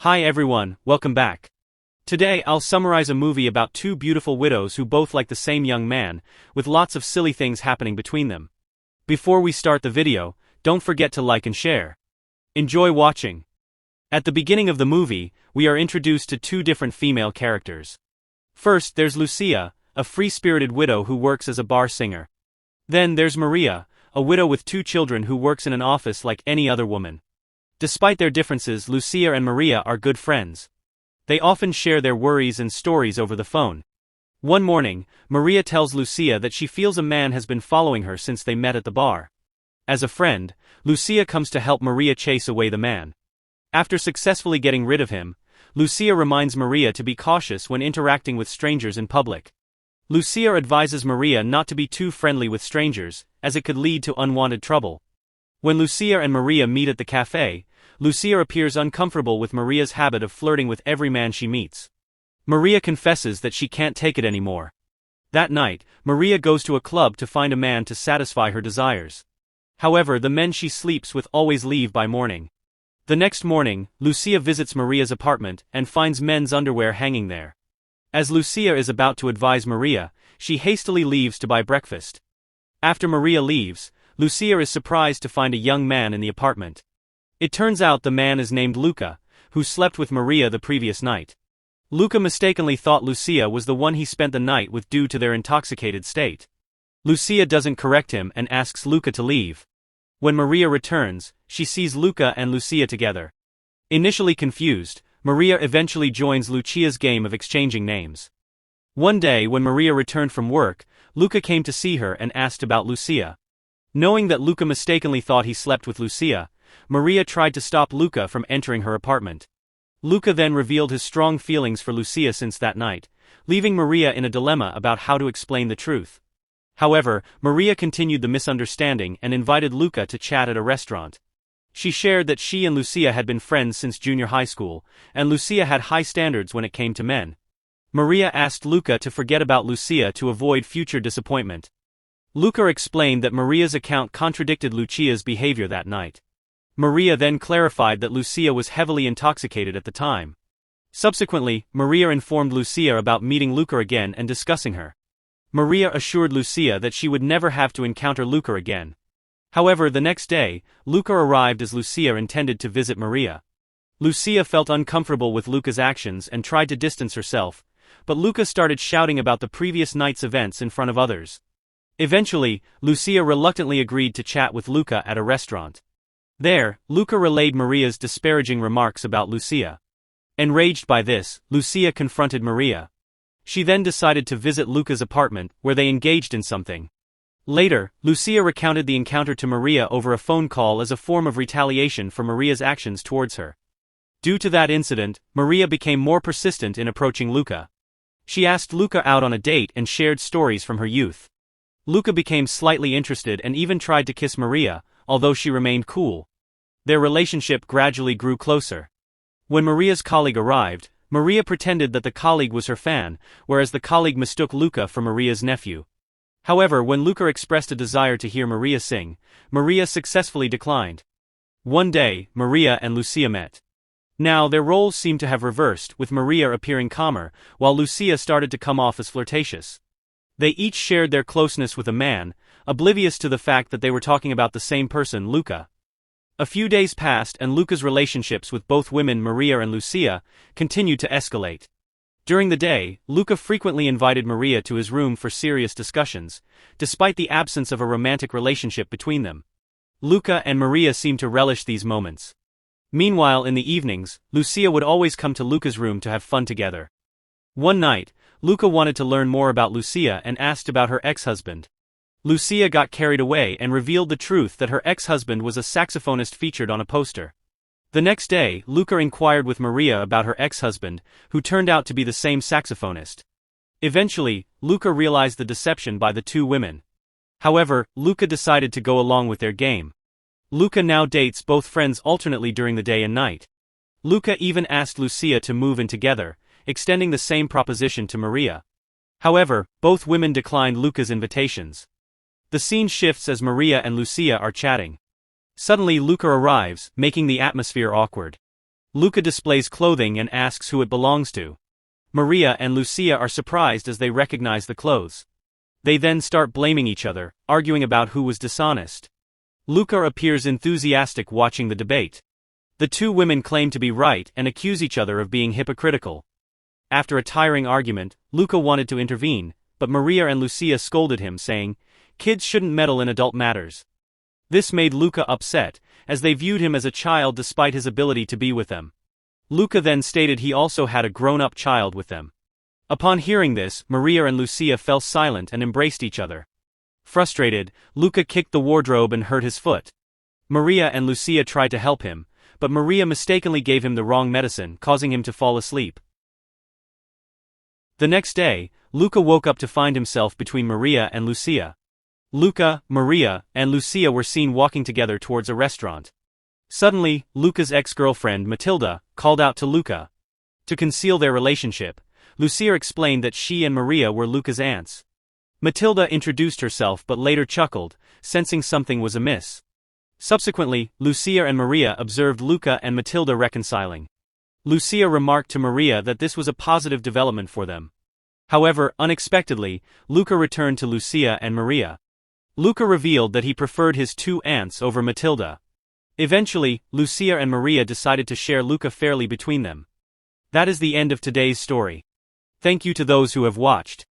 Hi everyone, welcome back. Today I'll summarize a movie about two beautiful widows who both like the same young man, with lots of silly things happening between them. Before we start the video, don't forget to like and share. Enjoy watching. At the beginning of the movie, we are introduced to two different female characters. First there's Lucia, a free-spirited widow who works as a bar singer. Then there's Maria, a widow with two children who works in an office like any other woman. Despite their differences, Lucia and Maria are good friends. They often share their worries and stories over the phone. One morning, Maria tells Lucia that she feels a man has been following her since they met at the bar. As a friend, Lucia comes to help Maria chase away the man. After successfully getting rid of him, Lucia reminds Maria to be cautious when interacting with strangers in public. Lucia advises Maria not to be too friendly with strangers, as it could lead to unwanted trouble. When Lucia and Maria meet at the cafe, Lucia appears uncomfortable with Maria's habit of flirting with every man she meets. Maria confesses that she can't take it anymore. That night, Maria goes to a club to find a man to satisfy her desires. However, the men she sleeps with always leave by morning. The next morning, Lucia visits Maria's apartment and finds men's underwear hanging there. As Lucia is about to advise Maria, she hastily leaves to buy breakfast. After Maria leaves, Lucia is surprised to find a young man in the apartment. It turns out the man is named Luca, who slept with Maria the previous night. Luca mistakenly thought Lucia was the one he spent the night with due to their intoxicated state. Lucia doesn't correct him and asks Luca to leave. When Maria returns, she sees Luca and Lucia together. Initially confused, Maria eventually joins Lucia's game of exchanging names. One day when Maria returned from work, Luca came to see her and asked about Lucia. Knowing that Luca mistakenly thought he slept with Lucia, Maria tried to stop Luca from entering her apartment. Luca then revealed his strong feelings for Lucia since that night, leaving Maria in a dilemma about how to explain the truth. However, Maria continued the misunderstanding and invited Luca to chat at a restaurant. She shared that she and Lucia had been friends since junior high school, and Lucia had high standards when it came to men. Maria asked Luca to forget about Lucia to avoid future disappointment. Luca explained that Maria's account contradicted Lucia's behavior that night. Maria then clarified that Lucia was heavily intoxicated at the time. Subsequently, Maria informed Lucia about meeting Luca again and discussing her. Maria assured Lucia that she would never have to encounter Luca again. However, the next day, Luca arrived as Lucia intended to visit Maria. Lucia felt uncomfortable with Luca's actions and tried to distance herself, but Luca started shouting about the previous night's events in front of others. Eventually, Lucia reluctantly agreed to chat with Luca at a restaurant. There, Luca relayed Maria's disparaging remarks about Lucia. Enraged by this, Lucia confronted Maria. She then decided to visit Luca's apartment, where they engaged in something. Later, Lucia recounted the encounter to Maria over a phone call as a form of retaliation for Maria's actions towards her. Due to that incident, Maria became more persistent in approaching Luca. She asked Luca out on a date and shared stories from her youth. Luca became slightly interested and even tried to kiss Maria, although she remained cool. Their relationship gradually grew closer. When Maria's colleague arrived, Maria pretended that the colleague was her fan, whereas the colleague mistook Luca for Maria's nephew. However, when Luca expressed a desire to hear Maria sing, Maria successfully declined. One day, Maria and Lucia met. Now their roles seemed to have reversed, with Maria appearing calmer, while Lucia started to come off as flirtatious. They each shared their closeness with a man, oblivious to the fact that they were talking about the same person, Luca. A few days passed and Luca's relationships with both women, Maria and Lucia, continued to escalate. During the day, Luca frequently invited Maria to his room for serious discussions, despite the absence of a romantic relationship between them. Luca and Maria seemed to relish these moments. Meanwhile, in the evenings, Lucia would always come to Luca's room to have fun together. One night, Luca wanted to learn more about Lucia and asked about her ex-husband. Lucia got carried away and revealed the truth that her ex-husband was a saxophonist featured on a poster. The next day, Luca inquired with Maria about her ex-husband, who turned out to be the same saxophonist. Eventually, Luca realized the deception by the two women. However, Luca decided to go along with their game. Luca now dates both friends alternately during the day and night. Luca even asked Lucia to move in together, extending the same proposition to Maria. However, both women declined Luca's invitations. The scene shifts as Maria and Lucia are chatting. Suddenly Luca arrives, making the atmosphere awkward. Luca displays clothing and asks who it belongs to. Maria and Lucia are surprised as they recognize the clothes. They then start blaming each other, arguing about who was dishonest. Luca appears enthusiastic watching the debate. The two women claim to be right and accuse each other of being hypocritical. After a tiring argument, Luca wanted to intervene, but Maria and Lucia scolded him, saying, "Kids shouldn't meddle in adult matters." This made Luca upset, as they viewed him as a child despite his ability to be with them. Luca then stated he also had a grown-up child with them. Upon hearing this, Maria and Lucia fell silent and embraced each other. Frustrated, Luca kicked the wardrobe and hurt his foot. Maria and Lucia tried to help him, but Maria mistakenly gave him the wrong medicine, causing him to fall asleep. The next day, Luca woke up to find himself between Maria and Lucia. Luca, Maria, and Lucia were seen walking together towards a restaurant. Suddenly, Luca's ex-girlfriend Matilda called out to Luca. To conceal their relationship, Lucia explained that she and Maria were Luca's aunts. Matilda introduced herself but later chuckled, sensing something was amiss. Subsequently, Lucia and Maria observed Luca and Matilda reconciling. Lucia remarked to Maria that this was a positive development for them. However, unexpectedly, Luca returned to Lucia and Maria. Luca revealed that he preferred his two aunts over Matilda. Eventually, Lucia and Maria decided to share Luca fairly between them. That is the end of today's story. Thank you to those who have watched.